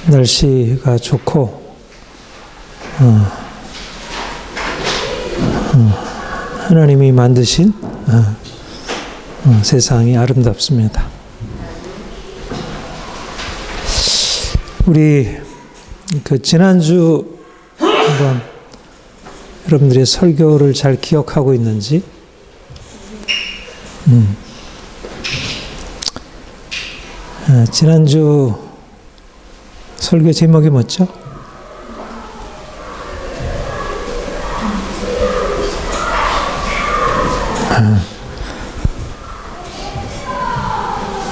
날씨가 좋고 하나님이 만드신 세상이 아름답습니다. 우리 지난주 한번 여러분들의 설교를 잘 기억하고 있는지 지난주 설교 제목이 뭐죠?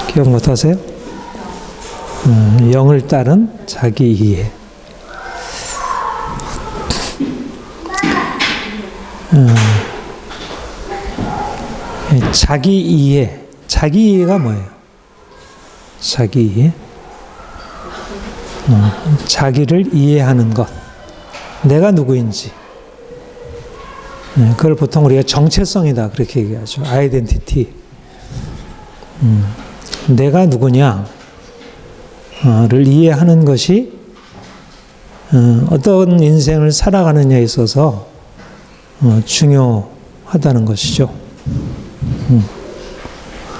기억 못하세요? 영을 따른 자기 이해. 자기 이해. 자기 이해가 뭐예요? 자기 이해? 자기를 이해하는 것. 내가 누구인지. 그걸 보통 우리가 정체성이다 그렇게 얘기하죠. 아이덴티티. 내가 누구냐를 이해하는 것이 어떤 인생을 살아가느냐에 있어서 중요하다는 것이죠.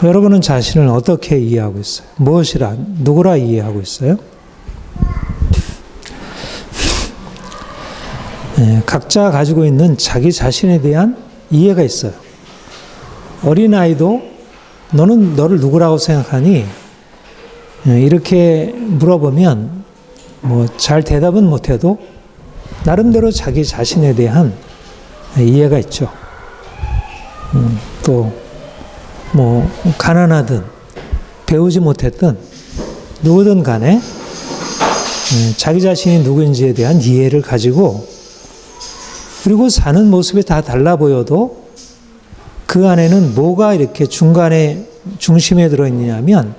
여러분은 자신을 어떻게 이해하고 있어요? 무엇이라, 누구라 이해하고 있어요? 각자 가지고 있는 자기 자신에 대한 이해가 있어요. 어린아이도 너는 너를 누구라고 생각하니? 이렇게 물어보면 잘 대답은 못해도 나름대로 자기 자신에 대한 이해가 있죠. 또 가난하든 배우지 못했든 누구든 간에 자기 자신이 누구인지에 대한 이해를 가지고 그리고 사는 모습이 다 달라 보여도 그 안에는 뭐가 이렇게 중심에 들어있느냐면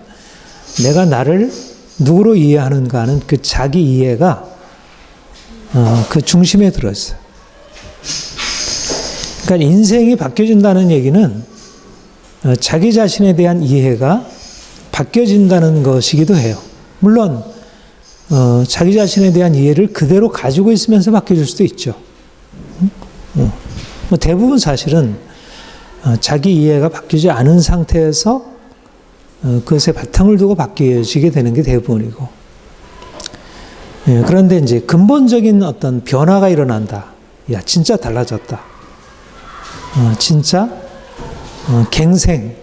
내가 나를 누구로 이해하는가 하는 그 자기 이해가 그 중심에 들어있어요. 그러니까 인생이 바뀌어진다는 얘기는 자기 자신에 대한 이해가 바뀌어진다는 것이기도 해요. 물론 자기 자신에 대한 이해를 그대로 가지고 있으면서 바뀌어질 수도 있죠. 대부분 사실은 자기 이해가 바뀌지 않은 상태에서 그것에 바탕을 두고 바뀌어지게 되는 게 대부분이고, 그런데 이제 근본적인 어떤 변화가 일어난다. 야, 진짜 달라졌다. 진짜 갱생,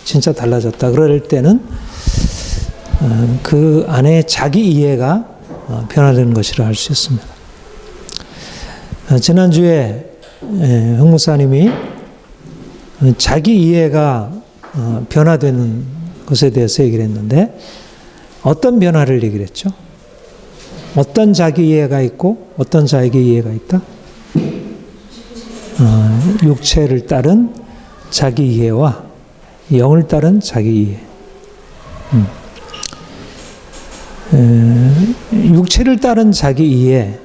진짜 달라졌다. 그럴 때는 그 안에 자기 이해가 변화되는 것이라 할 수 있습니다. 지난주에 홍 목사님이 자기 이해가 변화되는 것에 대해서 얘기를 했는데 어떤 변화를 얘기를 했죠? 어떤 자기 이해가 있고 어떤 자기 이해가 있다? 육체를 따른 자기 이해와 영을 따른 자기 이해. 육체를 따른 자기 이해.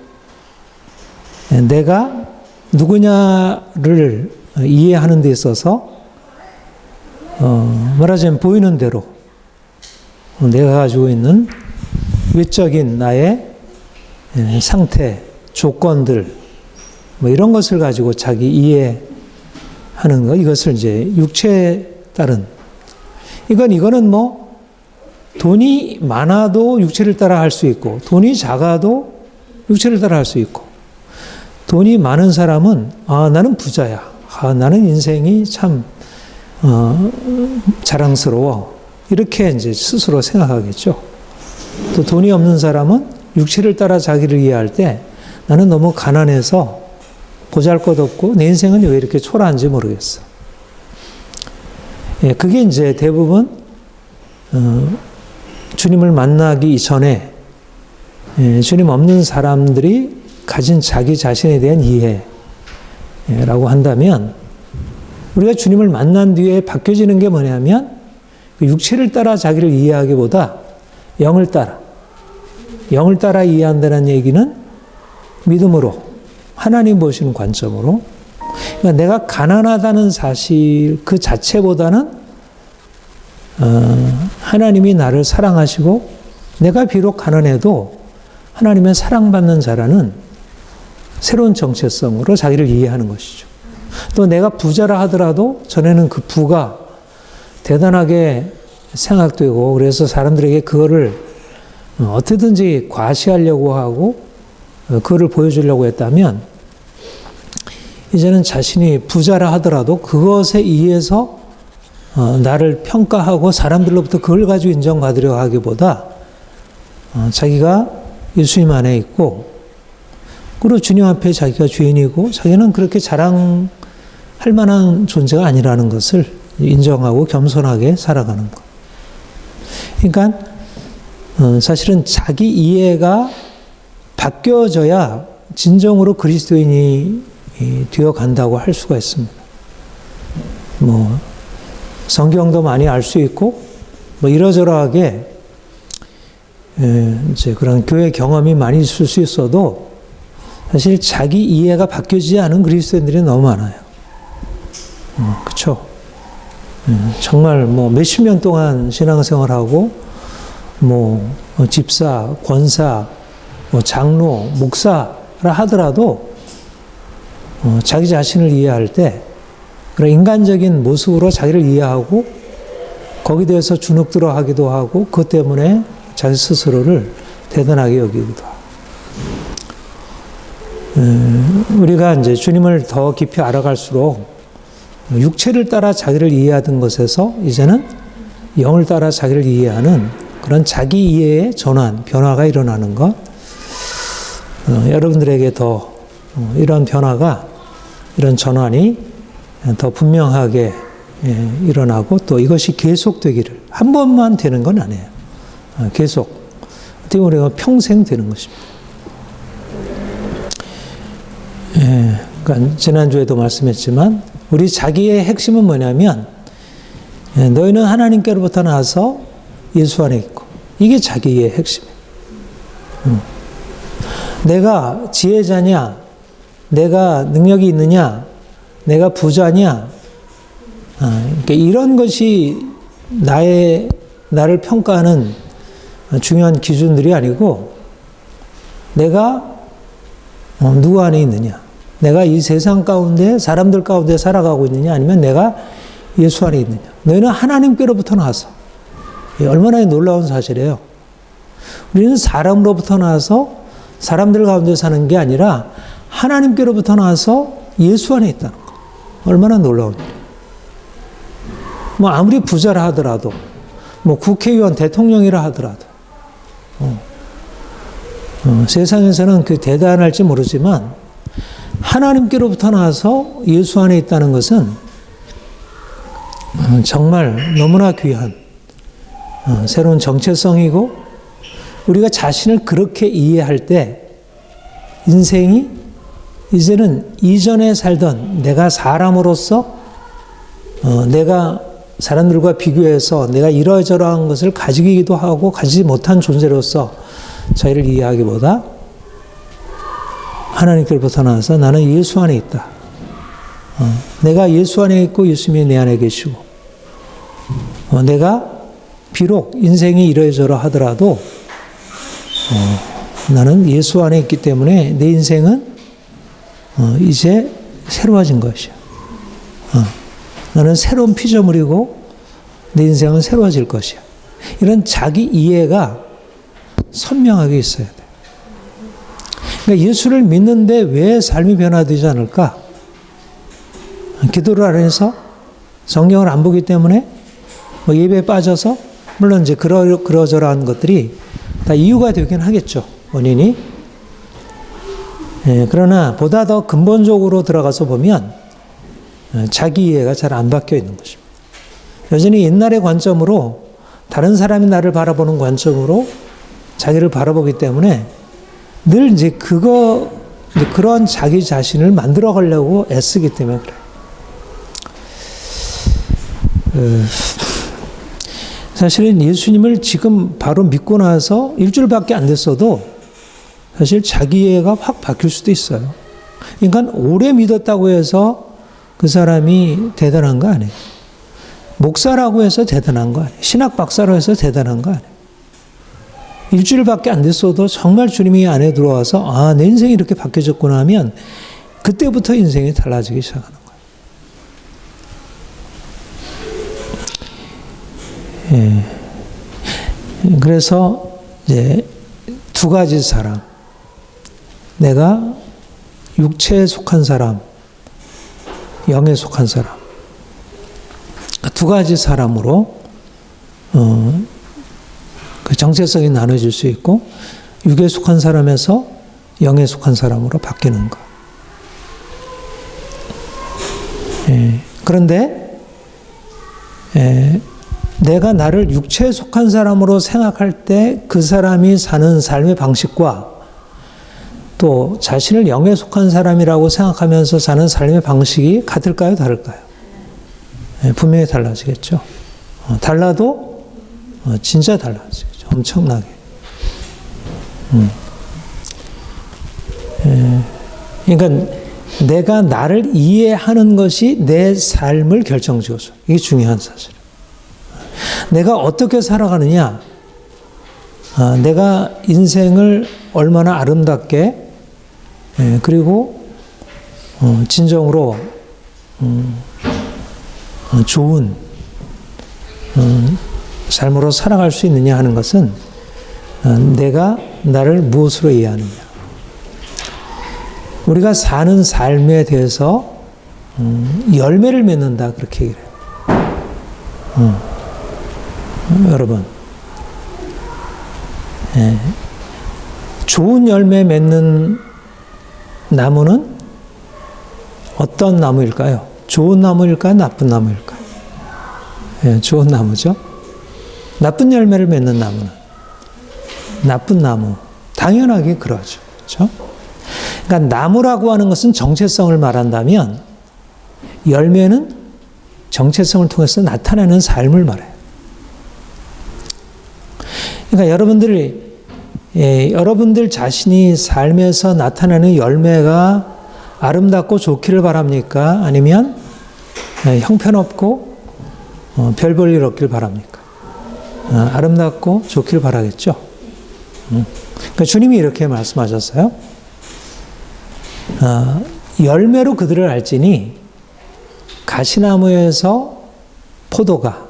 내가 누구냐를 이해하는 데 있어서 말하자면 보이는 대로 내가 가지고 있는 외적인 나의 상태, 조건들 이런 것을 가지고 자기 이해하는 것, 이것을 이제 육체에 따른 이거는 돈이 많아도 육체를 따라 할 수 있고 돈이 작아도 육체를 따라 할 수 있고 돈이 많은 사람은 나는 부자야. 나는 인생이 참 자랑스러워. 이렇게 이제 스스로 생각하겠죠. 또 돈이 없는 사람은 육체를 따라 자기를 이해할 때 나는 너무 가난해서 보잘것없고 내 인생은 왜 이렇게 초라한지 모르겠어. 그게 이제 대부분 주님을 만나기 전에 주님 없는 사람들이 가진 자기 자신에 대한 이해라고 한다면 우리가 주님을 만난 뒤에 바뀌어지는 게 뭐냐면 육체를 따라 자기를 이해하기보다 영을 따라 이해한다는 얘기는 믿음으로 하나님 보시는 관점으로 그러니까 내가 가난하다는 사실 그 자체보다는 하나님이 나를 사랑하시고 내가 비록 가난해도 하나님의 사랑받는 자라는 새로운 정체성으로 자기를 이해하는 것이죠. 또 내가 부자라 하더라도 전에는 그 부가 대단하게 생각되고 그래서 사람들에게 그거를 어떻게든지 과시하려고 하고 그거를 보여주려고 했다면 이제는 자신이 부자라 하더라도 그것에 의해서 나를 평가하고 사람들로부터 그걸 가지고 인정받으려 하기보다 자기가 예수님 안에 있고 그리고 주님 앞에 자기가 주인이고 자기는 그렇게 자랑할 만한 존재가 아니라는 것을 인정하고 겸손하게 살아가는 것. 그러니까 사실은 자기 이해가 바뀌어져야 진정으로 그리스도인이 되어간다고 할 수가 있습니다. 뭐 성경도 많이 알 수 있고 뭐 이러저러하게 이제 그런 교회 경험이 많이 있을 수 있어도 사실 자기 이해가 바뀌어지지 않은 그리스도인들이 너무 많아요. 그렇죠? 정말 뭐 몇십 년 동안 신앙생활하고 뭐 집사, 권사, 뭐 장로, 목사라 하더라도 자기 자신을 이해할 때 그런 인간적인 모습으로 자기를 이해하고 거기에 대해서 주눅들어 하기도 하고 그것 때문에 자기 스스로를 대단하게 여기기도 하고 우리가 이제 주님을 더 깊이 알아갈수록 육체를 따라 자기를 이해하던 것에서 이제는 영을 따라 자기를 이해하는 그런 자기 이해의 전환, 변화가 일어나는 것 여러분들에게 더 이런 변화가 이런 전환이 더 분명하게 일어나고 또 이것이 계속되기를 한 번만 되는 건 아니에요. 계속 어떻게 우리가 평생 되는 것입니다. 그러니까 지난주에도 말씀했지만 우리 자기의 핵심은 뭐냐면 너희는 하나님께로부터 나와서 예수 안에 있고 이게 자기의 핵심이에요. 내가 지혜자냐 내가 능력이 있느냐 내가 부자냐 그러니까 이런 것이 나를 평가하는 중요한 기준들이 아니고 내가 누구 안에 있느냐 내가 이 세상 가운데 사람들 가운데 살아가고 있느냐 아니면 내가 예수 안에 있느냐 너희는 하나님께로부터 나와서 얼마나 놀라운 사실이에요. 우리는 사람으로부터 나와서 사람들 가운데 사는 게 아니라 하나님께로부터 나와서 예수 안에 있다는 거 얼마나 놀라운 일이에요. 뭐 아무리 부자라 하더라도 뭐 국회의원 대통령이라 하더라도 세상에서는 그 대단할지 모르지만 하나님께로부터 나와서 예수 안에 있다는 것은 정말 너무나 귀한 새로운 정체성이고 우리가 자신을 그렇게 이해할 때 인생이 이제는 이전에 살던 내가 사람으로서 내가 사람들과 비교해서 내가 이러저러한 것을 가지기도 하고 가지지 못한 존재로서 자기를 이해하기보다 하나님께로부터 나와서 나는 예수 안에 있다. 내가 예수 안에 있고 예수님이 내 안에 계시고 내가 비록 인생이 이러저러 하더라도 나는 예수 안에 있기 때문에 내 인생은 이제 새로워진 것이야. 나는 새로운 피조물이고 내 인생은 새로워질 것이야. 이런 자기 이해가 선명하게 있어야 돼. 그러니까 예수를 믿는데 왜 삶이 변화되지 않을까? 기도를 안 해서 성경을 안 보기 때문에 뭐 예배에 빠져서 물론 이제 그러저러한 것들이 다 이유가 되긴 하겠죠. 원인이. 그러나 보다 더 근본적으로 들어가서 보면 자기 이해가 잘 안 바뀌어 있는 것입니다. 여전히 옛날의 관점으로 다른 사람이 나를 바라보는 관점으로 자기를 바라보기 때문에 늘 이제 그런 자기 자신을 만들어 가려고 애쓰기 때문에 그래요. 사실은 예수님을 지금 바로 믿고 나서 일주일밖에 안 됐어도 사실 자기 이해가 확 바뀔 수도 있어요. 그러니까 오래 믿었다고 해서 그 사람이 대단한 거 아니에요. 목사라고 해서 대단한 거 아니에요. 신학 박사로 해서 대단한 거 아니에요. 일주일밖에 안 됐어도 정말 주님이 안에 들어와서 아, 내 인생이 이렇게 바뀌어졌구나 하면 그때부터 인생이 달라지기 시작하는 거예요. 예. 그래서 이제 두 가지 사람, 내가 육체에 속한 사람, 영에 속한 사람, 두 가지 사람으로 그 정체성이 나눠질 수 있고 육에 속한 사람에서 영에 속한 사람으로 바뀌는 것. 예. 그런데 내가 나를 육체에 속한 사람으로 생각할 때 그 사람이 사는 삶의 방식과 또 자신을 영에 속한 사람이라고 생각하면서 사는 삶의 방식이 같을까요? 다를까요? 예, 분명히 달라지겠죠. 달라도 진짜 달라지겠죠. 엄청나게. 그러니까 내가 나를 이해하는 것이 내 삶을 결정지어줘. 이게 중요한 사실. 내가 어떻게 살아가느냐, 내가 인생을 얼마나 아름답게 그리고 진정으로 좋은 삶으로 살아갈 수 있느냐 하는 것은 내가 나를 무엇으로 이해하느냐. 우리가 사는 삶에 대해서 열매를 맺는다 그렇게 얘기를 해요. 여러분, 좋은 열매 맺는 나무는 어떤 나무일까요? 좋은 나무일까요? 나쁜 나무일까요? 좋은 나무죠. 나쁜 열매를 맺는 나무는 나쁜 나무. 당연하게 그러죠. 그렇죠? 그러니까 나무라고 하는 것은 정체성을 말한다면 열매는 정체성을 통해서 나타내는 삶을 말해요. 그러니까 여러분들 자신이 삶에서 나타내는 열매가 아름답고 좋기를 바랍니까? 아니면 형편없고 별 볼 일 없길 바랍니까? 아름답고 좋기를 바라겠죠. 그러니까 주님이 이렇게 말씀하셨어요. 열매로 그들을 알지니 가시나무에서 포도가,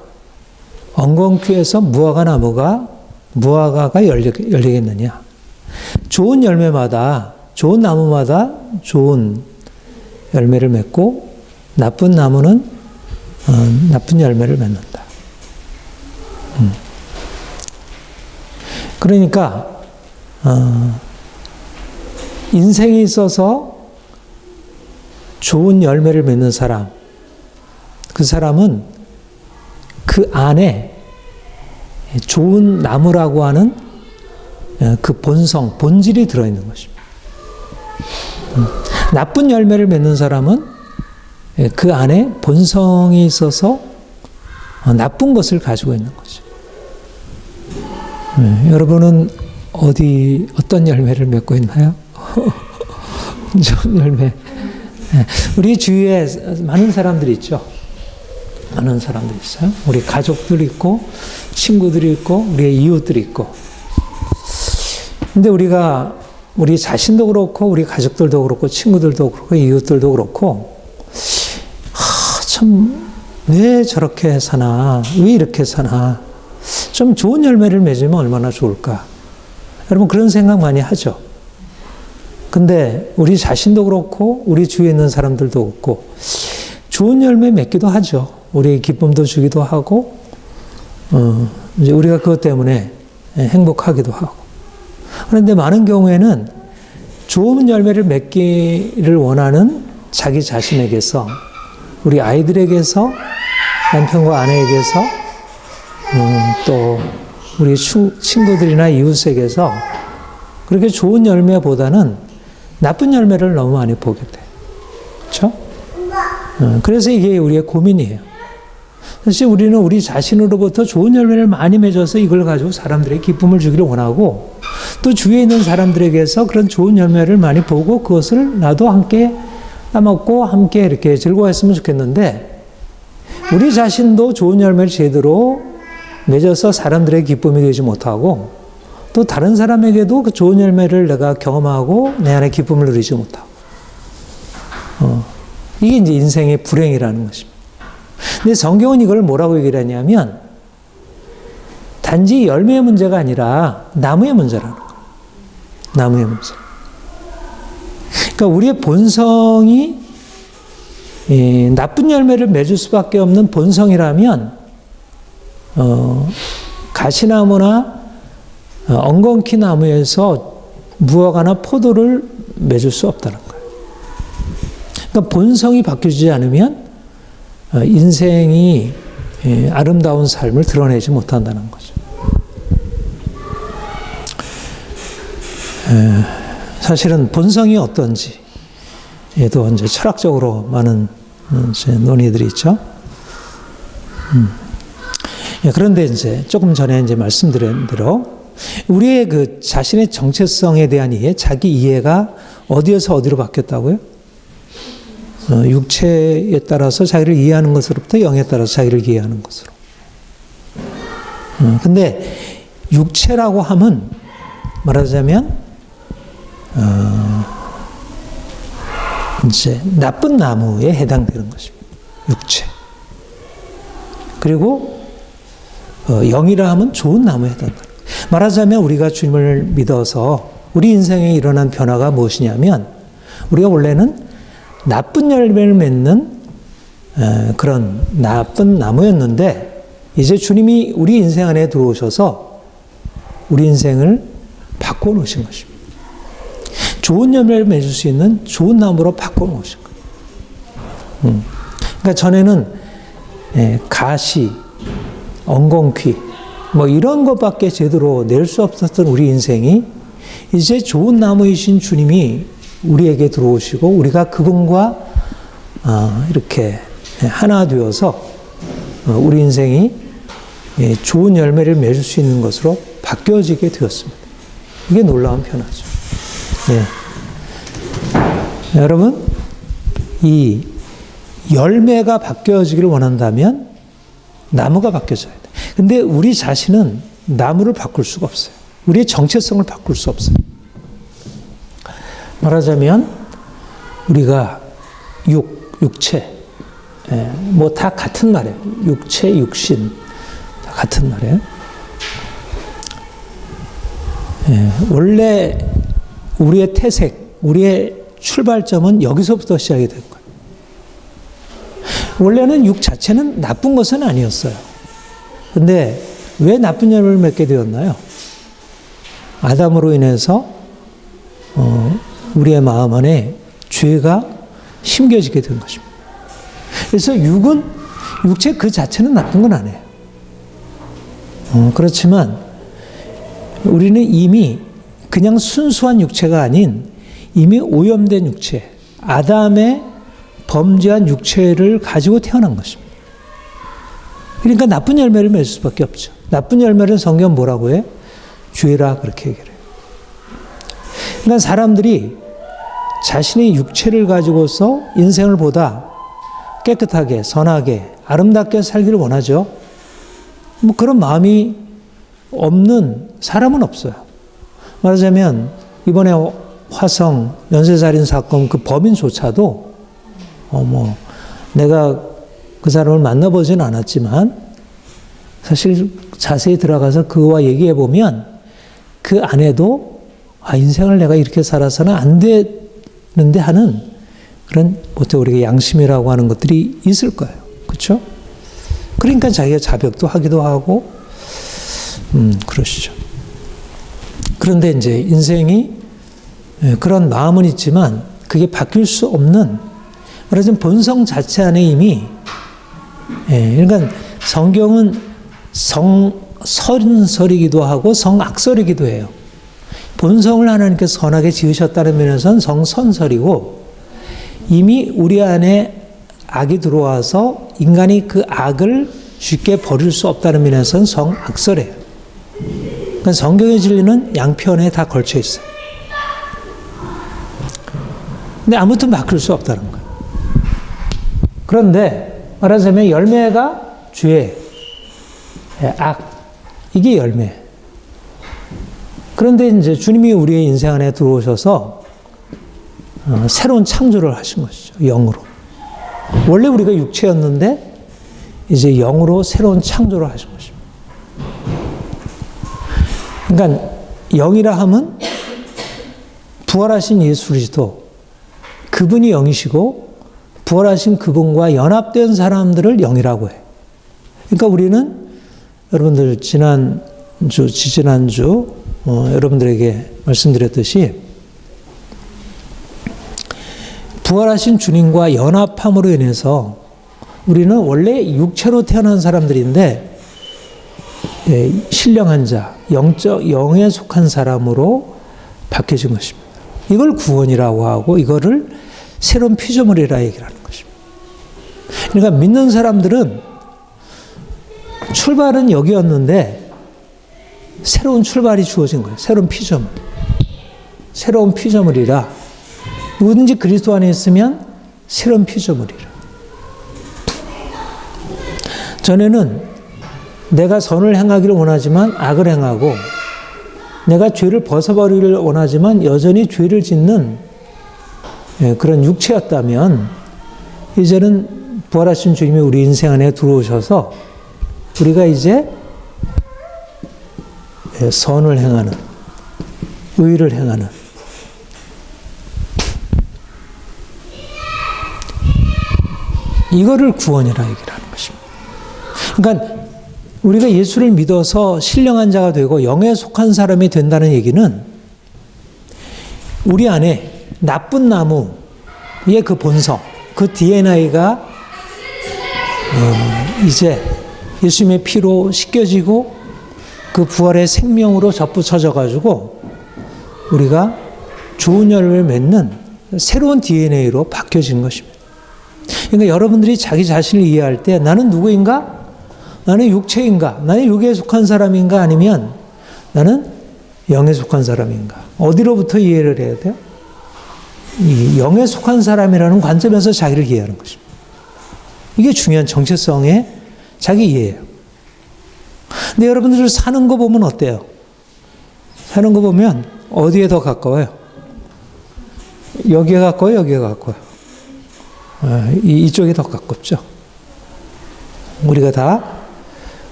엉겅퀴에서 무화과가 열리겠느냐. 좋은 열매마다, 좋은 나무마다 좋은 열매를 맺고 나쁜 나무는 나쁜 열매를 맺는다. 그러니까 인생에 있어서 좋은 열매를 맺는 사람, 그 사람은 그 안에 좋은 나무라고 하는 그 본질이 들어있는 것입니다. 나쁜 열매를 맺는 사람은 그 안에 본성이 있어서 나쁜 것을 가지고 있는 거죠. 여러분은 어떤 열매를 맺고 있나요? 좋은 열매. 우리 주위에 많은 사람들이 있죠. 많은 사람들이 있어요. 우리 가족들 있고, 친구들이 있고, 우리의 이웃들이 있고. 근데 우리 자신도 그렇고, 우리 가족들도 그렇고, 친구들도 그렇고, 이웃들도 그렇고, 참, 왜 저렇게 사나? 왜 이렇게 사나? 좀 좋은 열매를 맺으면 얼마나 좋을까? 여러분, 그런 생각 많이 하죠. 근데 우리 자신도 그렇고, 우리 주위에 있는 사람들도 그렇고, 좋은 열매 맺기도 하죠. 우리 기쁨도 주기도 하고, 이제 우리가 그것 때문에 행복하기도 하고. 그런데 많은 경우에는 좋은 열매를 맺기를 원하는 자기 자신에게서, 우리 아이들에게서, 남편과 아내에게서, 또 우리 친구들이나 이웃에게서 그렇게 좋은 열매보다는 나쁜 열매를 너무 많이 보게 돼. 그렇죠? 그래서 이게 우리의 고민이에요. 사실 우리는 우리 자신으로부터 좋은 열매를 많이 맺어서 이걸 가지고 사람들에게 기쁨을 주기를 원하고, 또 주위에 있는 사람들에게서 그런 좋은 열매를 많이 보고 그것을 나도 함께 따먹고 함께 이렇게 즐거워했으면 좋겠는데, 우리 자신도 좋은 열매를 제대로 맺어서 사람들의 기쁨이 되지 못하고 또 다른 사람에게도 그 좋은 열매를 내가 경험하고 내 안에 기쁨을 누리지 못하고 이게 이제 인생의 불행이라는 것입니다. 근데 성경은 이걸 뭐라고 얘기를 하냐면 단지 열매의 문제가 아니라 나무의 문제라는 거예요. 나무의 문제. 그러니까 우리의 본성이 나쁜 열매를 맺을 수밖에 없는 본성이라면 가시나무나 엉겅퀴 나무에서 무화과나 포도를 맺을 수 없다는 거예요. 그러니까 본성이 바뀌지 않으면 인생이 아름다운 삶을 드러내지 못한다는 거죠. 사실은 본성이 어떤지 에도 이제 철학적으로 많은 이제 논의들이 있죠. 그런데 이제 조금 전에 이제 말씀드린 대로 우리의 그 자신의 정체성에 대한 이해, 자기 이해가 어디에서 어디로 바뀌었다고요? 육체에 따라서 자기를 이해하는 것으로부터 영에 따라서 자기를 이해하는 것으로. 근데 육체라고 하면 말하자면 이제 나쁜 나무에 해당되는 것입니다. 육체. 그리고 영이라 하면 좋은 나무에 해당된다. 말하자면 우리가 주님을 믿어서 우리 인생에 일어난 변화가 무엇이냐면 우리가 원래는 나쁜 열매를 맺는 그런 나쁜 나무였는데 이제 주님이 우리 인생 안에 들어오셔서 우리 인생을 바꿔 놓으신 것입니다. 좋은 열매를 맺을 수 있는 좋은 나무로 바꿔 놓으신 거예요. 그러니까 전에는 가시, 엉겅퀴 뭐 이런 것밖에 제대로 낼 수 없었던 우리 인생이 이제 좋은 나무이신 주님이 우리에게 들어오시고 우리가 그분과 이렇게 하나 되어서 우리 인생이 좋은 열매를 맺을 수 있는 것으로 바뀌어지게 되었습니다. 이게 놀라운 변화죠. 네. 여러분, 이 열매가 바뀌어지기를 원한다면 나무가 바뀌어져야 돼. 근데 우리 자신은 나무를 바꿀 수가 없어요. 우리의 정체성을 바꿀 수 없어요. 말하자면 우리가 육체, 뭐 다 같은 말이에요. 육체, 육신 다 같은 말이에요. 원래 우리의 태색, 우리의 출발점은 여기서부터 시작이 된 거예요. 원래는 육 자체는 나쁜 것은 아니었어요. 근데 왜 나쁜 열매를 맺게 되었나요? 아담으로 인해서 우리의 마음 안에 죄가 심겨지게 된 것입니다. 그래서 육체 그 자체는 나쁜 건 아니에요. 그렇지만 우리는 이미 그냥 순수한 육체가 아닌 이미 오염된 육체, 아담의 범죄한 육체를 가지고 태어난 것입니다. 그러니까 나쁜 열매를 맺을 수밖에 없죠. 나쁜 열매를 성경 뭐라고 해? 죄라 그렇게 얘기를 해요. 그러니까 사람들이 자신의 육체를 가지고서 인생을 보다 깨끗하게, 선하게, 아름답게 살기를 원하죠. 뭐 그런 마음이 없는 사람은 없어요. 말하자면 이번에 화성 연쇄살인 사건 그 범인조차도 내가 그 사람을 만나보지는 않았지만 사실 자세히 들어가서 그와 얘기해 보면 그 안에도 인생을 내가 이렇게 살아서는 안 되는데 하는 그런 보통 우리가 양심이라고 하는 것들이 있을 거예요. 그렇죠? 그러니까 자기가 자백도 하기도 하고 그러시죠. 그런데 이제 인생이 그런 마음은 있지만 그게 바뀔 수 없는 말하자면 본성 자체 안에 이미 그러니까 성경은 성선설이기도 하고 성악설이기도 해요. 본성을 하나님께서 선하게 지으셨다는 면에서는 성선설이고 이미 우리 안에 악이 들어와서 인간이 그 악을 쉽게 버릴 수 없다는 면에서는 성악설이에요. 그러니까 성경의 진리는 양편에 다 걸쳐 있어요. 근데 아무튼 바꿀 수 없다는 거예요. 그런데 말하자면 열매가 죄, 악, 이게 열매. 그런데 이제 주님이 우리의 인생 안에 들어오셔서 새로운 창조를 하신 것이죠. 영으로. 원래 우리가 육체였는데 이제 영으로 새로운 창조를 하신 것입니다. 그러니까 영이라 함은 부활하신 예수 그리스도, 그분이 영이시고 부활하신 그분과 연합된 사람들을 영이라고 해. 그러니까 우리는 여러분들 지난주, 지지난주 여러분들에게 말씀드렸듯이 부활하신 주님과 연합함으로 인해서 우리는 원래 육체로 태어난 사람들인데 신령한 자, 영에 속한 사람으로 바뀌어진 것입니다. 이걸 구원이라고 하고 이거를 새로운 피조물이라 얘기하는 것입니다. 그러니까 믿는 사람들은 출발은 여기였는데 새로운 출발이 주어진 거예요. 새로운 피조물. 새로운 피조물이라 누구든지 그리스도 안에 있으면 새로운 피조물이라. 전에는 내가 선을 행하기를 원하지만 악을 행하고 내가 죄를 벗어버리기를 원하지만 여전히 죄를 짓는 그런 육체였다면 이제는 부활하신 주님이 우리 인생 안에 들어오셔서 우리가 이제 선을 행하는, 의를 행하는 이거를 구원이라 얘기를 하는 것입니다. 그러니까 우리가 예수를 믿어서 신령한 자가 되고 영에 속한 사람이 된다는 얘기는 우리 안에 나쁜 나무의 그 본성, 그 DNA가 이제 예수님의 피로 씻겨지고 그 부활의 생명으로 접붙여져 가지고 우리가 좋은 열매를 맺는 새로운 DNA로 바뀌어진 것입니다. 그러니까 여러분들이 자기 자신을 이해할 때 나는 누구인가? 나는 육체인가? 나는 육에 속한 사람인가? 아니면 나는 영에 속한 사람인가? 어디로부터 이해를 해야 돼요? 이 영에 속한 사람이라는 관점에서 자기를 이해하는 것입니다. 이게 중요한 정체성의 자기 이해예요. 근데 여러분들 사는 거 보면 어때요? 사는 거 보면 어디에 더 가까워요? 여기에 가까워요? 여기에 가까워요? 이쪽에 더 가깝죠. 우리가 다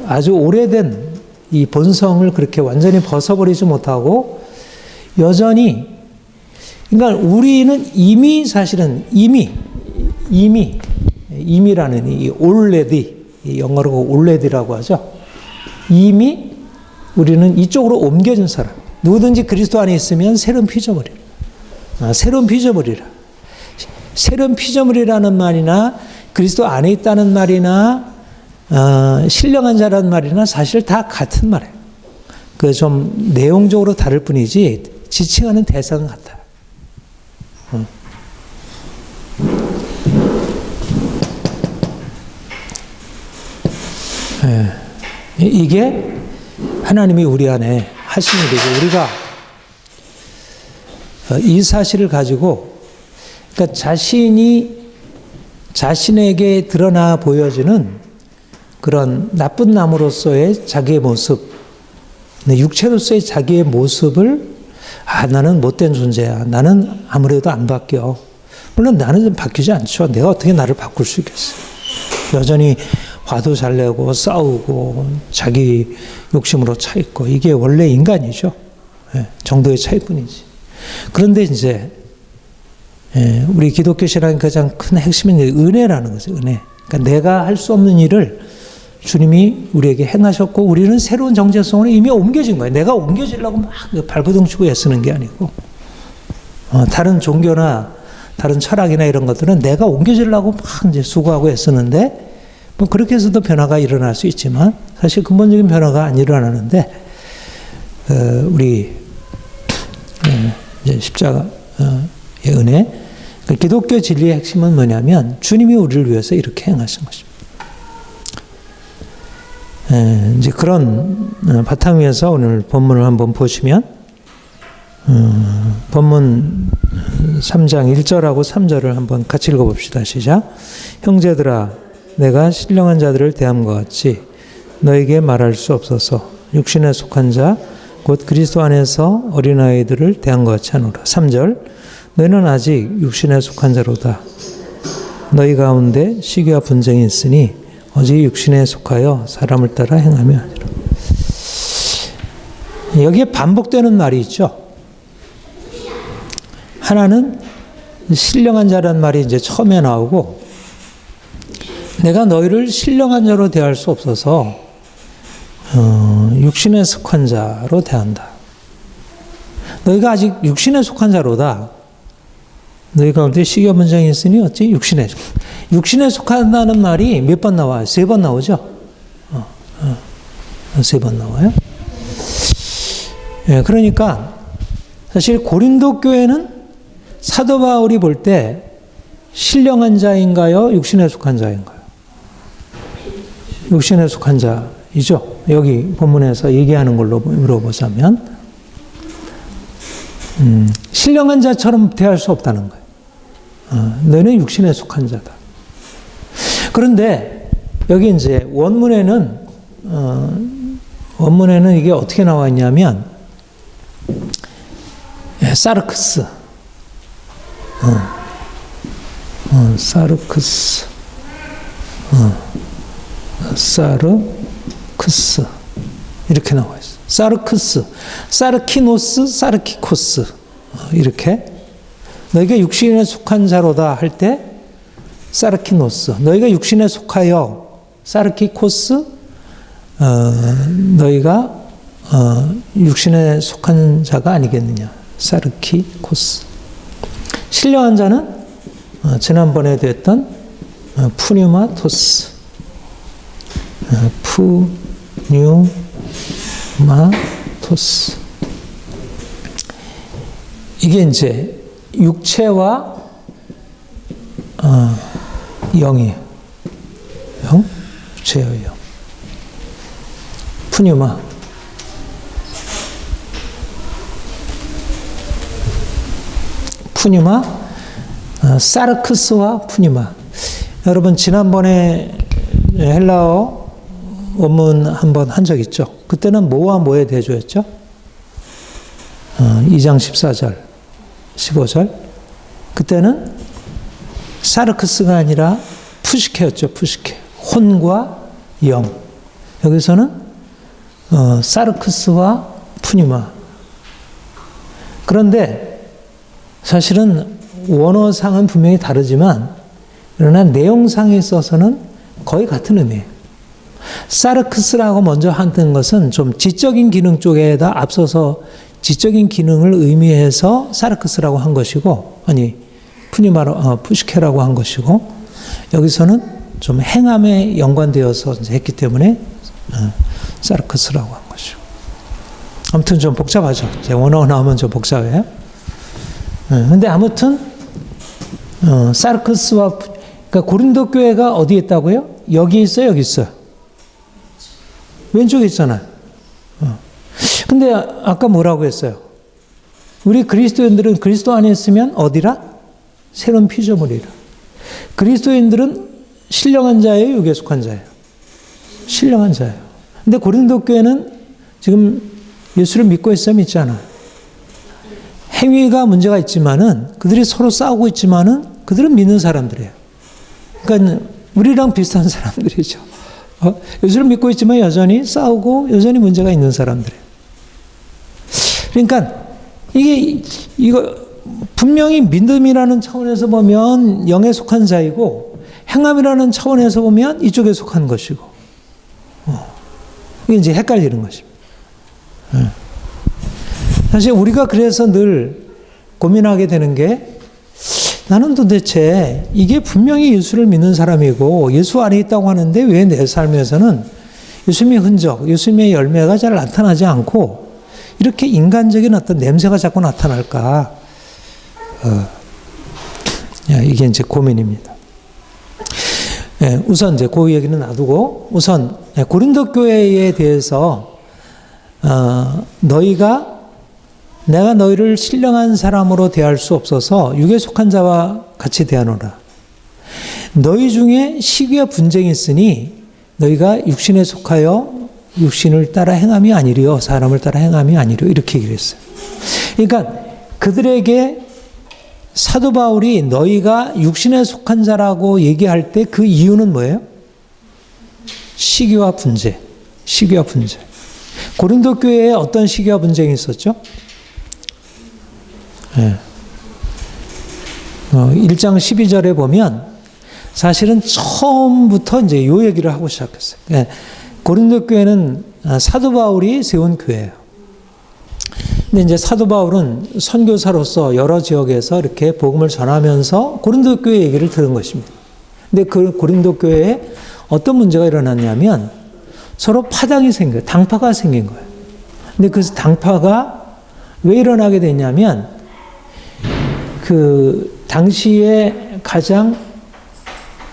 아주 오래된 이 본성을 그렇게 완전히 벗어버리지 못하고 여전히, 그러니까 우리는 이미 사실은 이미라는 이 already, 영어로 already라고 하죠. 이미 우리는 이쪽으로 옮겨진 사람. 누구든지 그리스도 안에 있으면 새로운 피조물이라. 새로운 피조물이라. 새로운 피조물이라는 말이나 그리스도 안에 있다는 말이나 신령한 자라는 말이나 사실 다 같은 말이에요. 그 좀 내용적으로 다를 뿐이지 지칭하는 대상은 같아요. 이게 하나님이 우리 안에 하신 일이고 우리가 이 사실을 가지고 그러니까 자신에게 드러나 보여지는 그런 나쁜 나무로서의 자기의 모습, 육체로서의 자기의 모습을 나는 못된 존재야. 나는 아무래도 안 바뀌어. 물론 나는 좀 바뀌지 않죠. 내가 어떻게 나를 바꿀 수 있겠어. 여전히 화도 잘 내고 싸우고 자기 욕심으로 차 있고 이게 원래 인간이죠. 정도의 차이뿐이지. 그런데 이제 우리 기독교 신앙의 가장 큰 핵심은 은혜라는 거죠. 은혜. 그러니까 내가 할 수 없는 일을 주님이 우리에게 행하셨고 우리는 새로운 정체성으로 이미 옮겨진 거예요. 내가 옮겨지려고 막 발버둥 치고 애쓰는 게 아니고 다른 종교나 다른 철학이나 이런 것들은 내가 옮겨지려고 막 이제 수고하고 애쓰는데 뭐 그렇게 해서도 변화가 일어날 수 있지만 사실 근본적인 변화가 안 일어나는데 우리 이제 십자가의 은혜, 기독교 진리의 핵심은 뭐냐면 주님이 우리를 위해서 이렇게 행하신 것입니다. 이제 그런 바탕 위에서 오늘 본문을 한번 보시면 본문 3장 1절하고 3절을 한번 같이 읽어봅시다. 시작. 형제들아 내가 신령한 자들을 대함과 같이 너에게 말할 수 없어서 육신에 속한 자 곧 그리스도 안에서 어린아이들을 대한 것 같이 하노라. 3절 너희는 아직 육신에 속한 자로다. 너희 가운데 시기와 분쟁이 있으니 오직 육신에 속하여 사람을 따라 행하며 하니라. 여기에 반복되는 말이 있죠. 하나는 신령한 자라는 말이 이제 처음에 나오고 내가 너희를 신령한 자로 대할 수 없어서 육신에 속한 자로 대한다. 너희가 아직 육신에 속한 자로다. 너희 가운데 시기와 분쟁이 있으니 어찌 육신에 속한다는 말이 몇 번 나와요? 3번 나오죠? 3번 나와요? 예, 그러니까 사실 고린도 교회는 사도 바울이 볼 때 신령한 자인가요? 육신에 속한 자인가요? 육신에 속한 자이죠. 여기 본문에서 얘기하는 걸로 물어보자면 신령한 자처럼 대할 수 없다는 거예요. 너는 육신에 속한 자다. 그런데 여기 이제 원문에는 이게 어떻게 나와 있냐면 사르크스, 사르크스, 사르크스 이렇게 나와 있어요. 사르크스, 사르키노스, 사르키코스 이렇게 너희가 육신에 속한 자로다 할 때 사르키노스, 너희가 육신에 속하여 사르키코스, 너희가 육신에 속한 자가 아니겠느냐. 사르키코스. 신령한 자는 지난번에 됐던 푸뉴마토스, 푸뉴마토스. 이게 이제 육체와 영이에요. 영? 육체와 영. 푸뉴마. 푸뉴마, 사르크스와 푸뉴마. 여러분 지난번에 헬라어 원문 한번 한 적 있죠? 그때는 뭐와 뭐의 대조였죠? 2장 14절, 15절. 그때는 사르크스가 아니라 푸시케였죠. 푸시케. 혼과 영. 여기서는 사르크스와 푸뉴마. 그런데 사실은 원어상은 분명히 다르지만 그러나 내용상에 있어서는 거의 같은 의미예요. 사르크스라고 먼저 하는 것은 좀 지적인 기능 쪽에다 앞서서 지적인 기능을 의미해서 사르크스라고 한 것이고, 푸니마로, 푸시케라고 한 것이고, 여기서는 좀 행함에 연관되어서 했기 때문에 사르크스라고 한 것이고. 아무튼 좀 복잡하죠. 제 원어가 나오면 좀 복잡해요. 근데 아무튼 사르크스와 그러니까 고린도 교회가 어디에 있다고요? 여기 있어요, 여기 있어요. 왼쪽에 있잖아요. 근데 아까 뭐라고 했어요? 우리 그리스도인들은 그리스도 안에 있으면 어디라? 새로운 피조물이라. 그리스도인들은 신령한 자예요, 육에 속한 자예요? 신령한 자예요. 근데 고린도 교회는 지금 예수를 믿고 있어요, 믿지 않아요? 행위가 문제가 있지만은 그들이 서로 싸우고 있지만은 그들은 믿는 사람들이에요. 그러니까 우리랑 비슷한 사람들이죠. 예수를 믿고 있지만 여전히 싸우고 여전히 문제가 있는 사람들이에요. 그러니까 이거 분명히 믿음이라는 차원에서 보면 영에 속한 자이고 행함이라는 차원에서 보면 이쪽에 속한 것이고 이게 이제 헷갈리는 것입니다. 사실 우리가 그래서 늘 고민하게 되는 게 나는 도대체 이게 분명히 예수를 믿는 사람이고 예수 안에 있다고 하는데 왜 내 삶에서는 예수님의 흔적, 예수님의 열매가 잘 나타나지 않고 이렇게 인간적인 어떤 냄새가 자꾸 나타날까? 이게 이제 고민입니다. 우선 이제 그 얘기는 놔두고 우선 고린도 교회에 대해서 내가 너희를 신령한 사람으로 대할 수 없어서 육에 속한 자와 같이 대하노라. 너희 중에 시기와 분쟁이 있으니 너희가 육신에 속하여 육신을 따라 행함이 아니리요 사람을 따라 행함이 아니리요 이렇게 얘기를 했어요. 그러니까 그들에게 사도 바울이 너희가 육신에 속한 자라고 얘기할 때 그 이유는 뭐예요? 시기와 분쟁. 시기와 분쟁. 고린도 교회에 어떤 시기와 분쟁이 있었죠? 1장 12절에 보면 사실은 처음부터 이제 요 얘기를 하고 시작했어요. 고린도 교회는 사도 바울이 세운 교회예요. 근데 이제 사도 바울은 선교사로서 여러 지역에서 이렇게 복음을 전하면서 고린도 교회 얘기를 들은 것입니다. 근데 그 고린도 교회에 어떤 문제가 일어났냐면 서로 파당이 생겨요. 당파가 생긴 거예요. 근데 그 당파가 왜 일어나게 됐냐면 그 당시에 가장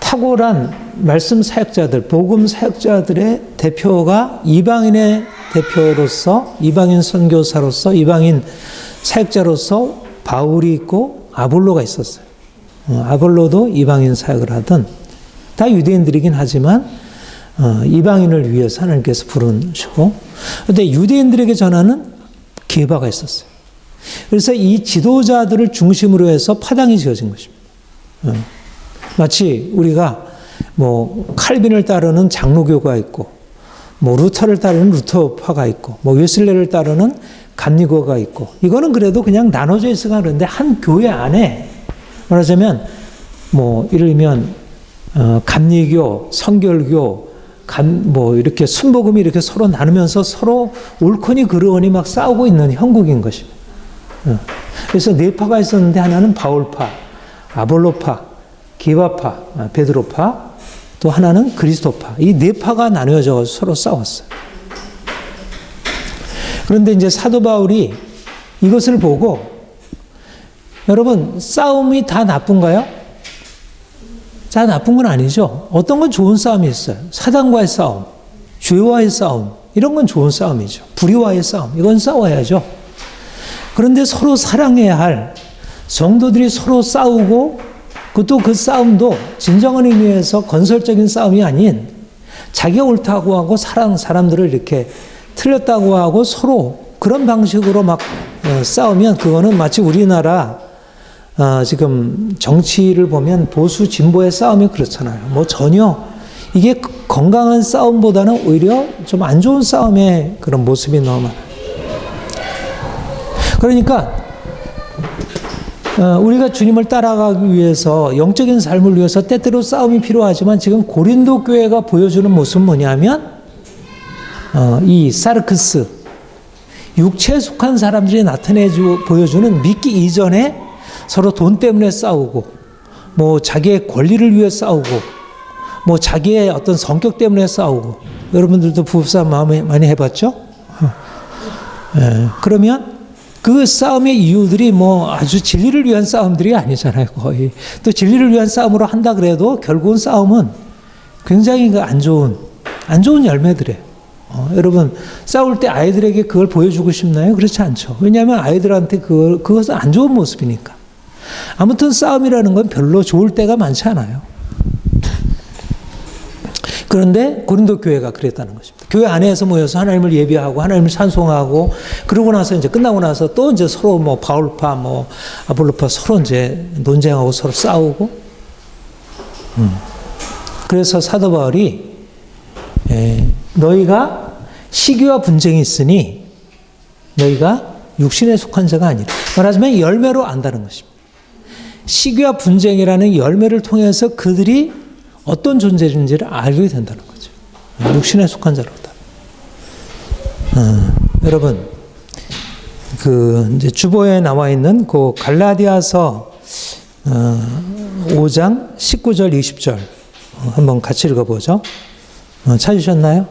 탁월한 말씀 사역자들, 복음 사역자들의 대표가 이방인의 대표로서, 이방인 선교사로서, 이방인 사역자로서 바울이 있고 아볼로가 있었어요. 아볼로도 이방인 사역을 하던, 다 유대인들이긴 하지만 이방인을 위해서 하나님께서 부르시고, 그런데 유대인들에게 전하는 게바가 있었어요. 그래서 이 지도자들을 중심으로 해서 파당이 지어진 것입니다. 마치 우리가 뭐 칼빈을 따르는 장로교가 있고, 뭐 루터를 따르는 루터파가 있고, 뭐 웨슬레를 따르는 감리교가 있고, 이거는 그래도 그냥 나눠져 있어가 그런데 한 교회 안에 말하자면 뭐 예를 들면 감리교, 성결교, 뭐 이렇게 순복음이 이렇게 서로 나누면서 서로 옳거니 그르거니 막 싸우고 있는 형국인 것입니다. 그래서 네 파가 있었는데 하나는 바울파, 아볼로파, 게바파, 베드로파, 또 하나는 그리스도파. 이 네 파가 나뉘어져 서로 싸웠어요. 그런데 이제 사도 바울이 이것을 보고, 여러분 싸움이 다 나쁜가요? 다 나쁜 건 아니죠. 어떤 건 좋은 싸움이 있어요. 사단과의 싸움, 죄와의 싸움, 이런 건 좋은 싸움이죠. 불의와의 싸움, 이건 싸워야죠. 그런데 서로 사랑해야 할 성도들이 서로 싸우고, 그것도 그 싸움도 진정한 의미에서 건설적인 싸움이 아닌 자기가 옳다고 하고 사람들을 이렇게 틀렸다고 하고 서로 그런 방식으로 막 싸우면 그거는 마치 우리나라 지금 정치를 보면 보수 진보의 싸움이 그렇잖아요. 뭐 전혀 이게 건강한 싸움보다는 오히려 좀 안 좋은 싸움의 그런 모습이 너무 많아요. 그러니까 우리가 주님을 따라가기 위해서 영적인 삶을 위해서 때때로 싸움이 필요하지만 지금 고린도 교회가 보여주는 모습은 뭐냐면 이 사르크스, 육체에 속한 사람들이 보여주는 믿기 이전에 서로 돈 때문에 싸우고, 뭐 자기의 권리를 위해 싸우고, 뭐 자기의 어떤 성격 때문에 싸우고. 여러분들도 부부싸움 많이 해봤죠? 그러면 그 싸움의 이유들이 뭐 아주 진리를 위한 싸움들이 아니잖아요, 거의. 또 진리를 위한 싸움으로 한다 그래도 결국은 싸움은 굉장히 안 좋은 열매들이에요. 여러분, 싸울 때 아이들에게 그걸 보여주고 싶나요? 그렇지 않죠. 왜냐하면 아이들한테 그것은 안 좋은 모습이니까. 아무튼 싸움이라는 건 별로 좋을 때가 많지 않아요. 그런데 고린도 교회가 그랬다는 것입니다. 교회 안에서 모여서 하나님을 예배하고 하나님을 찬송하고, 그러고 나서 이제 끝나고 나서 또 이제 서로 뭐 바울파, 뭐 아볼로파 서로 이제 논쟁하고 서로 싸우고. 그래서 사도 바울이 너희가 시기와 분쟁이 있으니 너희가 육신에 속한 자가 아니라, 말하자면 열매로 안다는 것입니다. 시기와 분쟁이라는 열매를 통해서 그들이 어떤 존재인지를 알게 된다는 거죠. 육신에 속한 자로다. 여러분, 이제 주보에 나와 있는 그 갈라디아서 5장 19절 20절 한번 같이 읽어보죠. 찾으셨나요?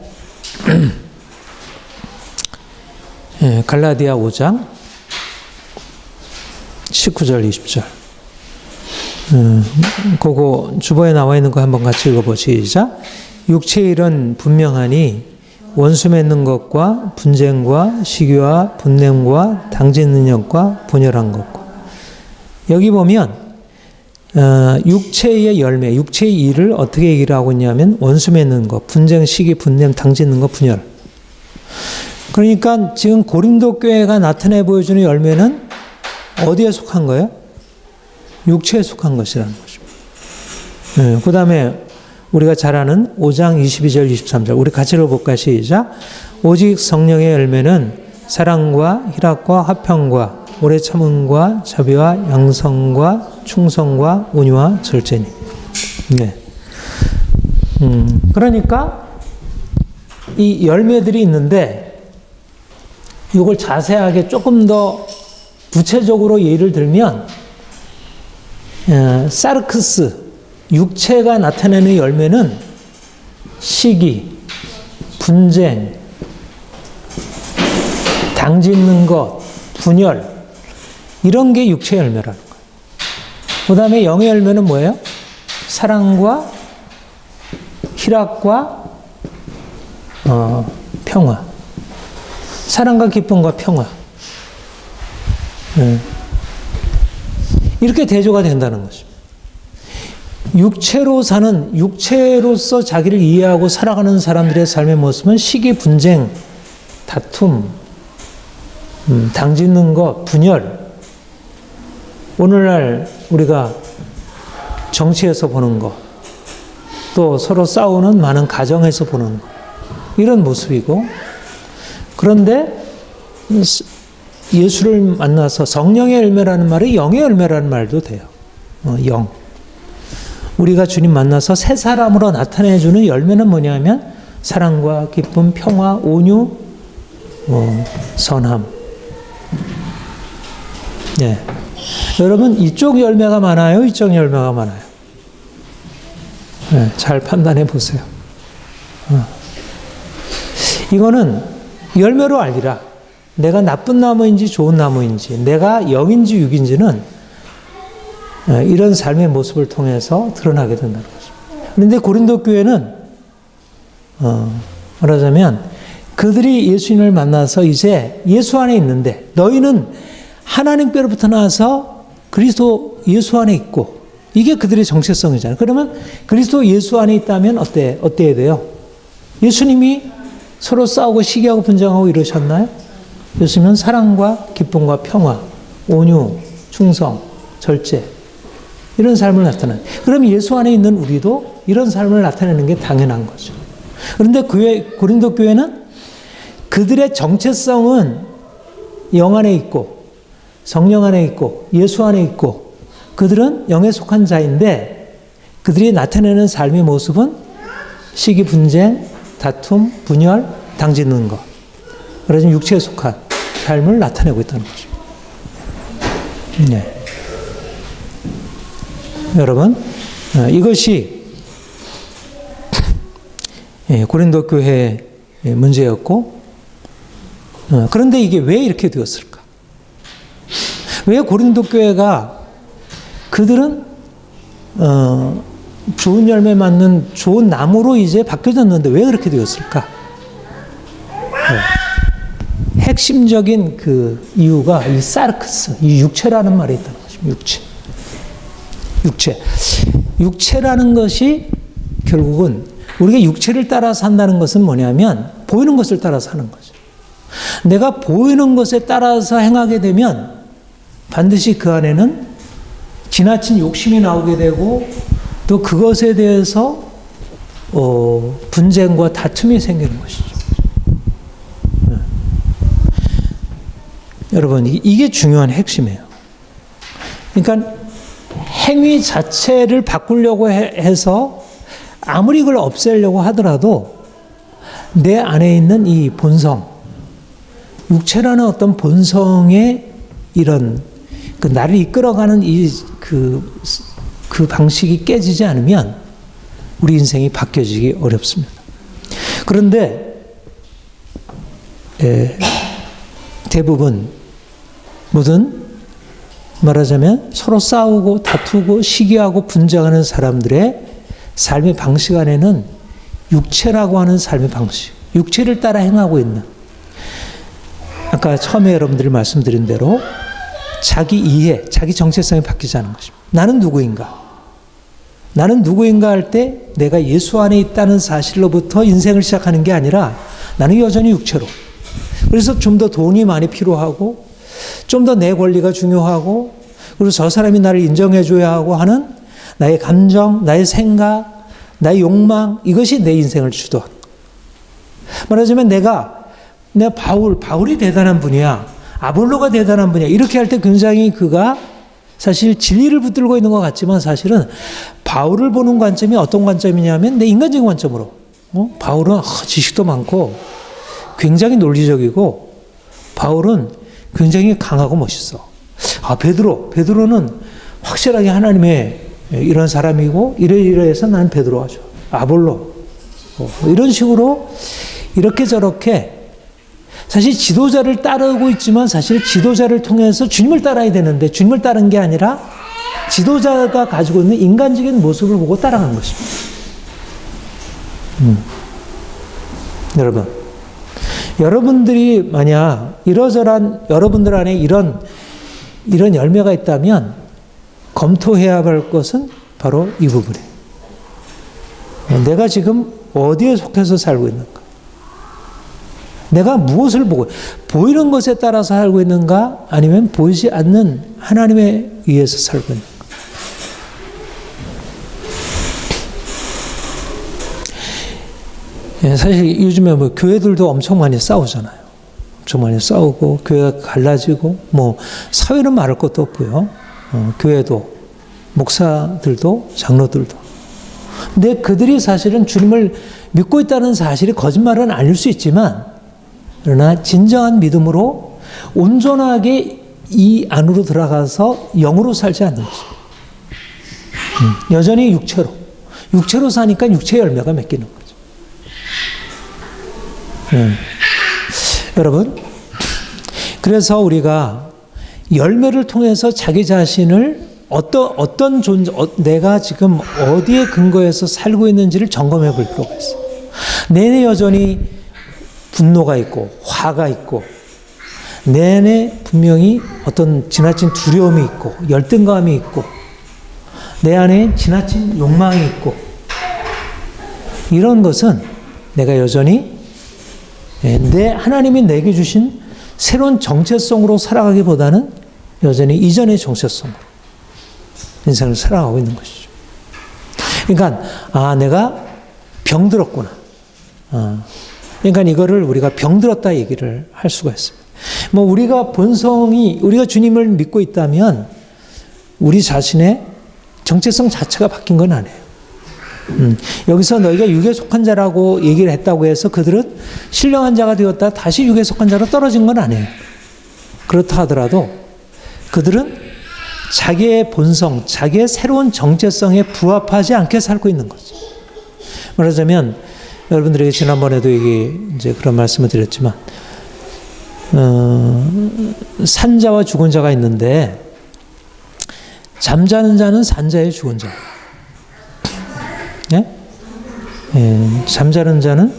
갈라디아 5장 19절 20절. 그거 주보에 나와 있는 거 한번 같이 읽어보시죠. 시작. 육체의 일은 분명하니 원수 맺는 것과 분쟁과 시기와 분냄과 당짓는 것과 분열한 것과. 여기 보면 육체의 열매, 육체의 일을 어떻게 얘기를 하고 있냐면 원수 맺는 것, 분쟁, 시기, 분냄, 당짓는 것, 분열. 그러니까 지금 고린도 교회가 나타내 보여주는 열매는 어디에 속한 거예요? 육체에 속한 것이라는 것입니다. 그 다음에 우리가 잘 아는 5장 22절, 23절. 우리 같이 읽어볼까요? 시작. 오직 성령의 열매는 사랑과 희락과 화평과 오래 참음과 자비와 양성과 충성과 온유와 절제니. 네. 그러니까 이 열매들이 있는데 이걸 자세하게 조금 더 구체적으로 예를 들면 사르크스, 육체가 나타내는 열매는 시기, 분쟁, 당짓는 것, 분열, 이런 게 육체의 열매라는 거예요. 그 다음에 영의 열매는 뭐예요? 사랑과 희락과 평화. 사랑과 기쁨과 평화. 이렇게 대조가 된다는 것입니다. 육체로 사는, 육체로서 자기를 이해하고 살아가는 사람들의 삶의 모습은 시기, 분쟁, 다툼, 당짓는 것, 분열. 오늘날 우리가 정치에서 보는 것, 또 서로 싸우는 많은 가정에서 보는 것, 이런 모습이고, 그런데 예수를 만나서 성령의 열매라는 말이 영의 열매라는 말도 돼요. 영. 우리가 주님 만나서 새 사람으로 나타내주는 열매는 뭐냐면 사랑과 기쁨, 평화, 온유, 선함. 네. 여러분, 이쪽 열매가 많아요? 이쪽 열매가 많아요? 네, 잘 판단해 보세요. 이거는 열매로 알리라. 내가 나쁜 나무인지 좋은 나무인지, 내가 영인지 육인지는 이런 삶의 모습을 통해서 드러나게 된다는 거죠. 그런데 고린도 교회는 말하자면 그들이 예수님을 만나서 이제 예수 안에 있는데 너희는 하나님께로부터 나와서 그리스도 예수 안에 있고, 이게 그들의 정체성이잖아요. 그러면 그리스도 예수 안에 있다면 어때야 돼요? 예수님이 서로 싸우고 시기하고 분쟁하고 이러셨나요? 예수님은 사랑과 기쁨과 평화, 온유, 충성, 절제, 이런 삶을 나타내는. 그럼 예수 안에 있는 우리도 이런 삶을 나타내는 게 당연한 거죠. 그런데 고린도 교회는 그들의 정체성은 영 안에 있고 성령 안에 있고 예수 안에 있고 그들은 영에 속한 자인데 그들이 나타내는 삶의 모습은 시기, 분쟁, 다툼, 분열, 당짓는 것. 그래서 육체에 속한 삶을 나타내고 있다는 거죠. 네. 여러분, 이것이 고린도 교회의 문제였고, 그런데 이게 왜 이렇게 되었을까? 왜 고린도 교회가 그들은 좋은 열매 맺는 좋은 나무로 이제 바뀌어졌는데 왜 그렇게 되었을까? 핵심적인 그 이유가 이 사르크스, 이 육체라는 말이 있다는 것입니다. 육체라는 것이 결국은 우리가 육체를 따라 산다는 것은 뭐냐면 보이는 것을 따라 사는 거죠. 내가 보이는 것에 따라서 행하게 되면 반드시 그 안에는 지나친 욕심이 나오게 되고 또 그것에 대해서 분쟁과 다툼이 생기는 것이죠. 여러분, 이게 중요한 핵심이에요. 그러니까 행위 자체를 바꾸려고 해서 아무리 이걸 없애려고 하더라도 내 안에 있는 이 본성, 육체라는 어떤 본성의 이런 그 나를 이끌어가는 그 방식이 깨지지 않으면 우리 인생이 바뀌어지기 어렵습니다. 그런데 대부분 모든 말하자면 서로 싸우고 다투고 시기하고 분쟁하는 사람들의 삶의 방식 안에는 육체라고 하는 삶의 방식, 육체를 따라 행하고 있는, 아까 처음에 여러분들이 말씀드린 대로 자기 이해, 자기 정체성이 바뀌지 않은 것입니다. 나는 누구인가? 나는 누구인가 할 때 내가 예수 안에 있다는 사실로부터 인생을 시작하는 게 아니라 나는 여전히 육체로. 그래서 좀 더 돈이 많이 필요하고 좀 더 내 권리가 중요하고 그리고 저 사람이 나를 인정해줘야 하고 하는 나의 감정, 나의 생각, 나의 욕망, 이것이 내 인생을 주도하는 거예요. 말하자면 내가 바울이 대단한 분이야. 아볼로가 대단한 분이야. 이렇게 할 때 굉장히 그가 사실 진리를 붙들고 있는 것 같지만 사실은 바울을 보는 관점이 어떤 관점이냐면 내 인간적인 관점으로. 바울은 지식도 많고 굉장히 논리적이고 바울은 굉장히 강하고 멋있어. 베드로는 확실하게 하나님의 이런 사람이고 이러이러해서 나는 베드로가 좋아. 아볼로 이런 식으로 이렇게 저렇게 사실 지도자를 따르고 있지만 사실 지도자를 통해서 주님을 따라야 되는데 주님을 따른 게 아니라 지도자가 가지고 있는 인간적인 모습을 보고 따라간 것입니다. 여러분들이 만약 이러저러한 여러분들 안에 이런 열매가 있다면 검토해야 할 것은 바로 이 부분이에요. 내가 지금 어디에 속해서 살고 있는가? 내가 무엇을 보고 보이는 것에 따라서 살고 있는가? 아니면 보이지 않는 하나님에 의해서 살고 있는가? 사실 요즘에 교회들도 엄청 많이 싸우잖아요. 엄청 많이 싸우고 교회가 갈라지고 사회는 말할 것도 없고요. 교회도 목사들도 장로들도. 근데 그들이 사실은 주님을 믿고 있다는 사실이 거짓말은 아닐 수 있지만 그러나 진정한 믿음으로 온전하게 이 안으로 들어가서 영으로 살지 않는 것입니다. 여전히 육체로 사니까 육체의 열매가 맺기는 거죠. 여러분, 그래서 우리가 열매를 통해서 자기 자신을 어떤 존재, 내가 지금 어디에 근거해서 살고 있는지를 점검해 볼 필요가 있어요. 내내 여전히 분노가 있고 화가 있고 내내 분명히 어떤 지나친 두려움이 있고 열등감이 있고 내 안에 지나친 욕망이 있고 이런 것은 내가 여전히 하나님이 내게 주신 새로운 정체성으로 살아가기보다는 여전히 이전의 정체성으로 인생을 살아가고 있는 것이죠. 그러니까 내가 병들었구나. 그러니까 이거를 우리가 병들었다 얘기를 할 수가 있습니다. 우리가 주님을 믿고 있다면 우리 자신의 정체성 자체가 바뀐 건 아니에요. 여기서 너희가 육에 속한 자라고 얘기를 했다고 해서 그들은 신령한 자가 되었다 다시 육에 속한 자로 떨어진 건 아니에요. 그렇다 하더라도 그들은 자기의 본성, 자기의 새로운 정체성에 부합하지 않게 살고 있는 거죠. 말하자면 여러분들에게 지난번에도 이제 그런 말씀을 드렸지만 산자와 죽은 자가 있는데 잠자는 자는 산자의 죽은 자. 잠자는 자는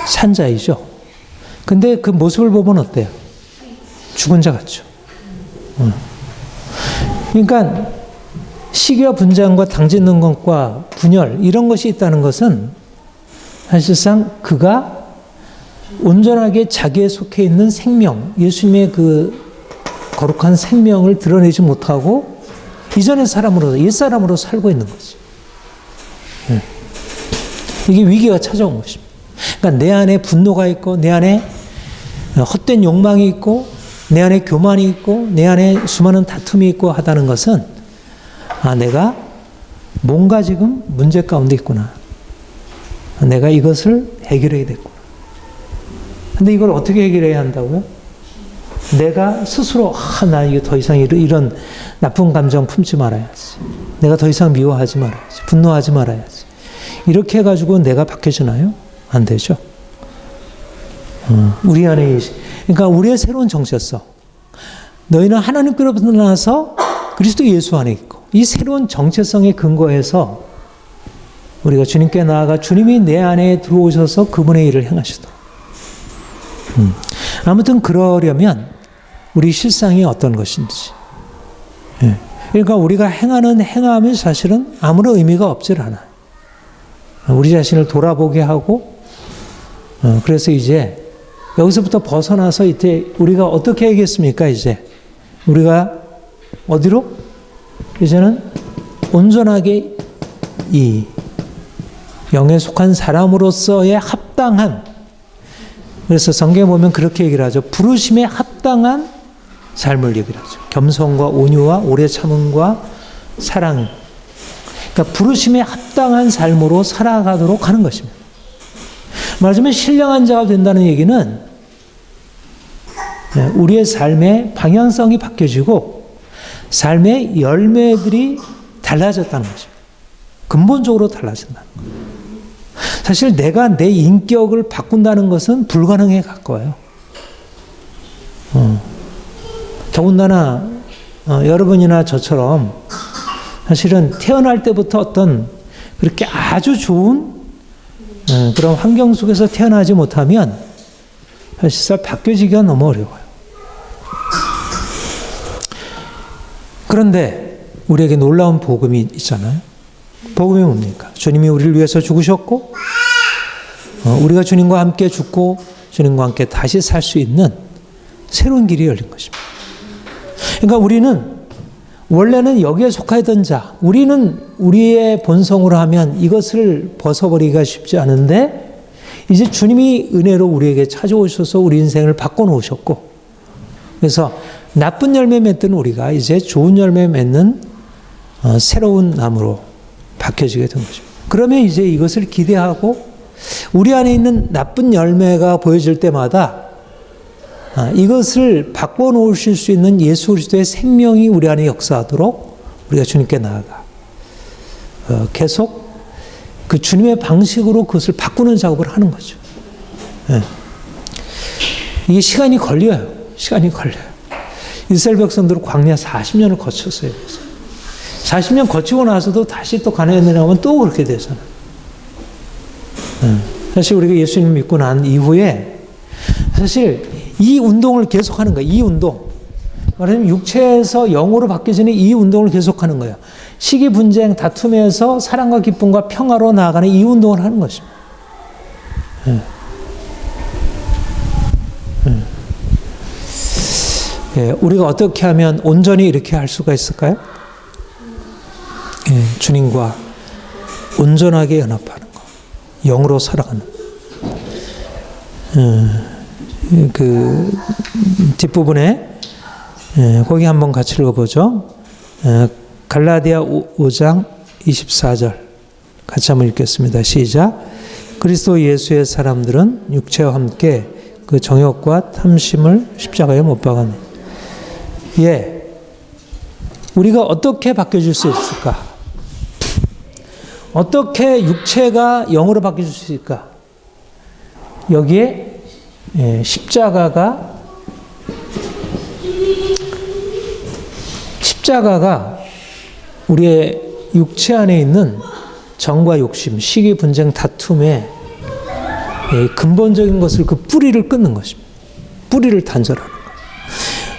산자이죠. 근데 그 모습을 보면 어때요? 죽은 자 같죠. 그러니까 시기와 분장과 당짓는 것과 분열 이런 것이 있다는 것은 사실상 그가 온전하게 자기에 속해 있는 생명, 예수님의 그 거룩한 생명을 드러내지 못하고 이전의 사람으로, 옛사람으로 살고 있는 거지. 이게 위기가 찾아온 것입니다. 그러니까 내 안에 분노가 있고, 내 안에 헛된 욕망이 있고, 내 안에 교만이 있고, 내 안에 수많은 다툼이 있고 하다는 것은 내가 뭔가 지금 문제 가운데 있구나. 내가 이것을 해결해야 됐구나. 근데 이걸 어떻게 해결해야 한다고요? 내가 스스로 나 이거 더 이상 이런 나쁜 감정 품지 말아야지. 내가 더 이상 미워하지 말아야지. 분노하지 말아야지. 이렇게 해가지고 내가 바뀌어지나요? 안 되죠. 우리 안에 그러니까 우리의 새로운 정체성. 너희는 하나님께로부터 나서 그리스도 예수 안에 있고 이 새로운 정체성에 근거해서 우리가 주님께 나아가 주님이 내 안에 들어오셔서 그분의 일을 행하시도록. 아무튼 그러려면 우리 실상이 어떤 것인지 그러니까 우리가 행하는 행함이 사실은 아무런 의미가 없질 않아요. 우리 자신을 돌아보게 하고, 그래서 이제 여기서부터 벗어나서 이때 우리가 어떻게 해야겠습니까? 이제 우리가 어디로? 이제는 온전하게 이 영에 속한 사람으로서의 합당한, 그래서 성경에 보면 그렇게 얘기를 하죠. 부르심에 합당한 삶을 얘기를 하죠. 겸손과 온유와 오래 참음과 사랑. 그러니까 부르심에 합당한 삶으로 살아가도록 하는 것입니다. 말하자면 신령한 자가 된다는 얘기는 우리의 삶의 방향성이 바뀌어지고 삶의 열매들이 달라졌다는 거죠. 근본적으로 달라진다는 거예요. 사실 내가 내 인격을 바꾼다는 것은 불가능에 가까워요. 더군다나 여러분이나 저처럼 사실은 태어날 때부터 어떤 그렇게 아주 좋은 그런 환경 속에서 태어나지 못하면 사실상 바뀌어지기가 너무 어려워요. 그런데 우리에게 놀라운 복음이 있잖아요. 복음이 뭡니까? 주님이 우리를 위해서 죽으셨고 우리가 주님과 함께 죽고 주님과 함께 다시 살 수 있는 새로운 길이 열린 것입니다. 그러니까 우리는 원래는 여기에 속하던 자, 우리는 우리의 본성으로 하면 이것을 벗어버리기가 쉽지 않은데 이제 주님이 은혜로 우리에게 찾아오셔서 우리 인생을 바꿔놓으셨고, 그래서 나쁜 열매 맺던 우리가 이제 좋은 열매 맺는 새로운 나무로 바뀌어지게 된 것입니다. 그러면 이제 이것을 기대하고 우리 안에 있는 나쁜 열매가 보여질 때마다 이것을 바꿔놓으실 수 있는 예수 그리스도의 생명이 우리 안에 역사하도록 우리가 주님께 나아가 계속 그 주님의 방식으로 그것을 바꾸는 작업을 하는 거죠. 이게 시간이 걸려요. 시간이 걸려요. 이스라엘 백성들은 광야 40년을 거쳤어요. 40년 거치고 나서도 다시 또 가나안에 들어가면 또 그렇게 되잖아요. 사실 우리가 예수님을 믿고 난 이후에 사실 이 운동을 계속하는 거예요. 이 운동. 말하자면 육체에서 영으로 바뀌기 전에 이 운동을 계속하는 거예요. 시기, 분쟁, 다툼에서 사랑과 기쁨과 평화로 나아가는 이 운동을 하는 것입니다. 우리가 어떻게 하면 온전히 이렇게 할 수가 있을까요? 주님과 온전하게 연합하는 것, 영으로 살아가는. 그 뒷부분에 거기 한번 같이 읽어보죠. 갈라디아 5장 24절 같이 한번 읽겠습니다. 시작. 그리스도 예수의 사람들은 육체와 함께 그 정욕과 탐심을 십자가에 못 박았네. 우리가 어떻게 바뀌어질 수 있을까? 어떻게 육체가 영으로 바뀌어질 수 있을까? 여기에 십자가가 우리의 육체 안에 있는 정과 욕심, 시기, 분쟁, 다툼의 근본적인 것을 그 뿌리를 끊는 것입니다. 뿌리를 단절하는 것.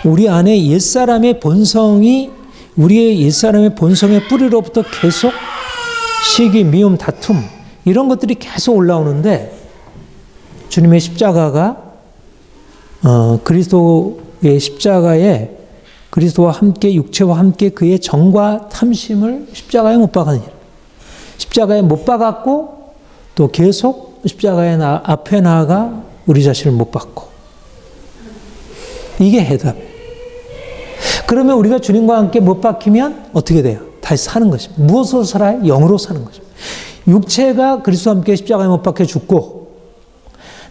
우리 안에 옛사람의 본성이 우리의 옛사람의 본성의 뿌리로부터 계속 시기, 미움, 다툼 이런 것들이 계속 올라오는데 주님의 십자가가 그리스도의 십자가에 그리스도와 함께 육체와 함께 그의 정과 탐심을 십자가에 못 박은 일. 십자가에 못 박았고 또 계속 십자가의 앞에 나아가 우리 자신을 못 박고. 이게 해답이에요. 그러면 우리가 주님과 함께 못 박히면 어떻게 돼요? 다시 사는 것입니다. 무엇으로 살아요? 영으로 사는 것입니다. 육체가 그리스도와 함께 십자가에 못 박혀 죽고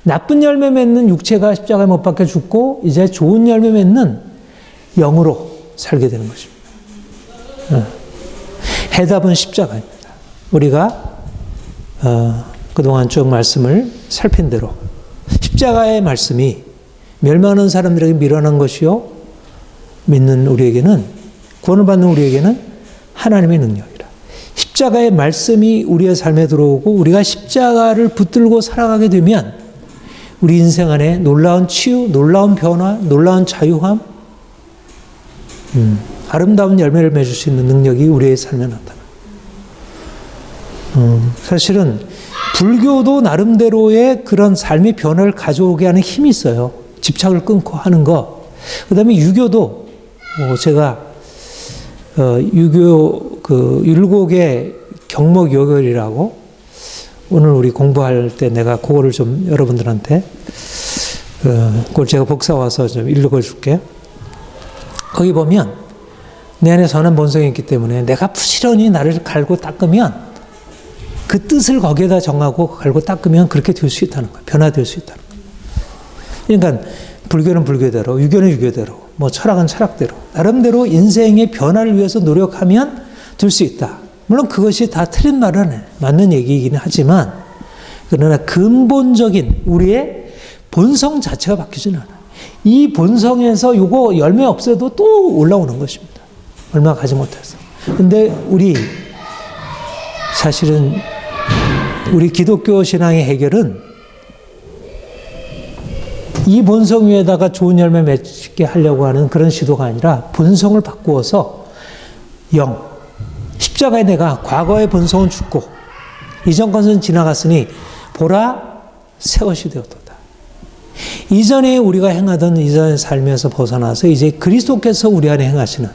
나쁜 열매 맺는 육체가 십자가에 못 박혀 죽고 이제 좋은 열매 맺는 영으로 살게 되는 것입니다. 해답은 십자가입니다. 우리가 그동안 쭉 말씀을 살핀 대로 십자가의 말씀이 멸망하는 사람들에게 미련한 것이요 믿는 우리에게는 구원을 받는 우리에게는 하나님의 능력이라. 십자가의 말씀이 우리의 삶에 들어오고 우리가 십자가를 붙들고 살아가게 되면 우리 인생 안에 놀라운 치유, 놀라운 변화, 놀라운 자유함, 아름다운 열매를 맺을 수 있는 능력이 우리의 삶에 나타나. 사실은 불교도 나름대로의 그런 삶의 변화를 가져오게 하는 힘이 있어요. 집착을 끊고 하는 거. 그 다음에 유교도, 제가, 유교, 율곡의 경목요결이라고, 오늘 우리 공부할 때 내가 그거를 좀 여러분들한테, 그걸 제가 복사 와서 좀 읽어줄게. 거기 보면, 내 안에 선한 본성이 있기 때문에 내가 부지런히 나를 갈고 닦으면 그 뜻을 거기에다 정하고 갈고 닦으면 그렇게 될 수 있다는 거예요. 변화될 수 있다는 거예요. 그러니까 불교는 불교대로, 유교는 유교대로, 뭐 철학은 철학대로 나름대로 인생의 변화를 위해서 노력하면 될 수 있다. 물론 그것이 다 틀린 말은 맞는 얘기이긴 하지만 그러나 근본적인 우리의 본성 자체가 바뀌지는 않아요. 이 본성에서 요거 열매 없어도 또 올라오는 것입니다. 얼마 가지 못해서. 근데 사실은 우리 기독교 신앙의 해결은 이 본성 위에다가 좋은 열매 맺게 하려고 하는 그런 시도가 아니라 본성을 바꾸어서 십자가에 내가 과거의 본성은 죽고 이전 것은 지나갔으니 보라 새 것이 되었도다. 이전에 우리가 행하던 이전의 삶에서 벗어나서 이제 그리스도께서 우리 안에 행하시는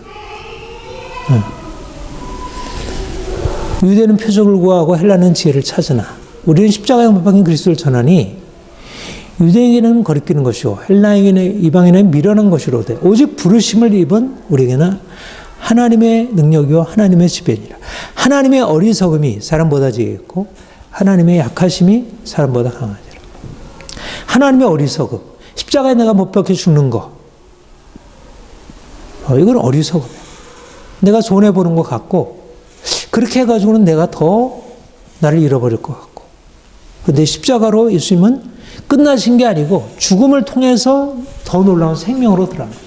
유대는 표적을 구하고 헬라는 지혜를 찾으나 우리는 십자가에 못 박힌 그리스도를 전하니 유대에게는 거리끼는 것이요 헬라에게는 이방인은 미련한 것이로되 오직 부르심을 입은 우리에게는 하나님의 능력이요 하나님의 지배니라. 하나님의 어리석음이 사람보다 지혜있고 하나님의 약하심이 사람보다 강하니라. 하나님의 어리석음, 십자가에 내가 못 박혀 죽는 거, 이건 어리석음이야. 내가 손해보는 것 같고 그렇게 해가지고는 내가 더 나를 잃어버릴 것 같고. 근데 십자가로 예수님은 끝나신 게 아니고 죽음을 통해서 더 놀라운 생명으로 들어가는 거죠.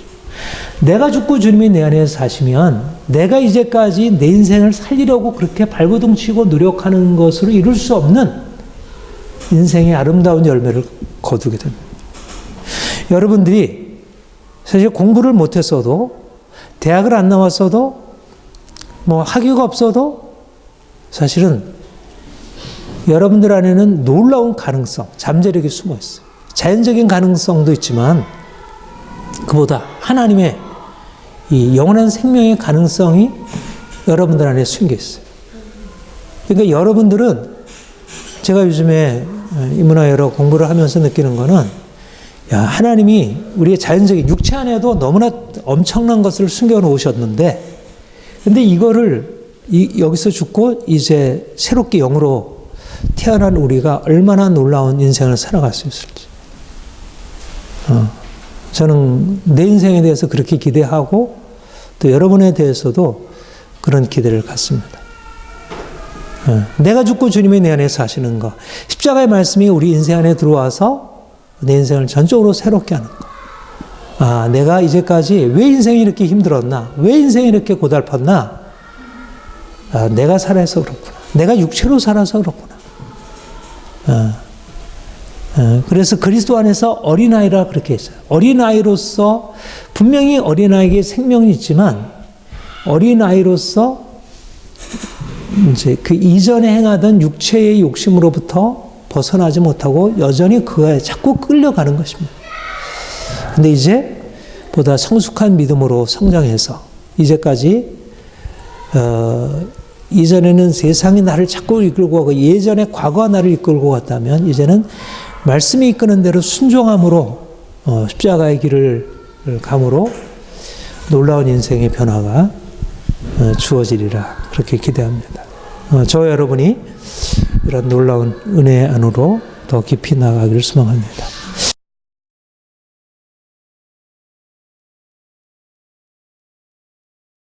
내가 죽고 주님이 내 안에 사시면 내가 이제까지 내 인생을 살리려고 그렇게 발버둥치고 노력하는 것으로 이룰 수 없는 인생의 아름다운 열매를 거두게 됩니다. 여러분들이 사실 공부를 못했어도 대학을 안 나왔어도 뭐 학위가 없어도 사실은 여러분들 안에는 놀라운 가능성, 잠재력이 숨어 있어요. 자연적인 가능성도 있지만 그보다 하나님의 이 영원한 생명의 가능성이 여러분들 안에 숨겨 있어요. 그러니까 여러분들은 제가 요즘에 인문학여러 공부를 하면서 느끼는 거는 하나님이 우리의 자연적인 육체 안에도 너무나 엄청난 것을 숨겨 놓으셨는데 근데 이거를 여기서 죽고 이제 새롭게 영으로 태어난 우리가 얼마나 놀라운 인생을 살아갈 수 있을지. 저는 내 인생에 대해서 그렇게 기대하고 또 여러분에 대해서도 그런 기대를 갖습니다. 내가 죽고 주님이 내 안에 사시는 것. 십자가의 말씀이 우리 인생 안에 들어와서 내 인생을 전적으로 새롭게 하는 것. 내가 이제까지 왜 인생이 이렇게 힘들었나? 왜 인생이 이렇게 고달팠나? 내가 살아서 그렇구나. 내가 육체로 살아서 그렇구나. 그래서 그리스도 안에서 어린아이라 그렇게 했어요. 어린아이로서 분명히 어린아이에게 생명이 있지만 어린아이로서 이제 그 이전에 행하던 육체의 욕심으로부터 벗어나지 못하고 여전히 그거에 자꾸 끌려가는 것입니다. 근데 이제 보다 성숙한 믿음으로 성장해서 이제까지 이전에는 세상이 나를 자꾸 이끌고 가고 예전에 과거가 나를 이끌고 갔다면 이제는 말씀이 이끄는 대로 순종함으로 십자가의 길을 감으로 놀라운 인생의 변화가 주어지리라 그렇게 기대합니다. 저와 여러분이 이런 놀라운 은혜 안으로 더 깊이 나가기를 소망합니다.